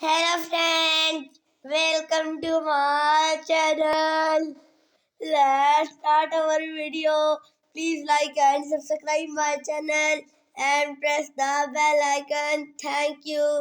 Hello friends, welcome to my channel. Let's start our video. Please like and subscribe my channel and press the bell icon. Thank you.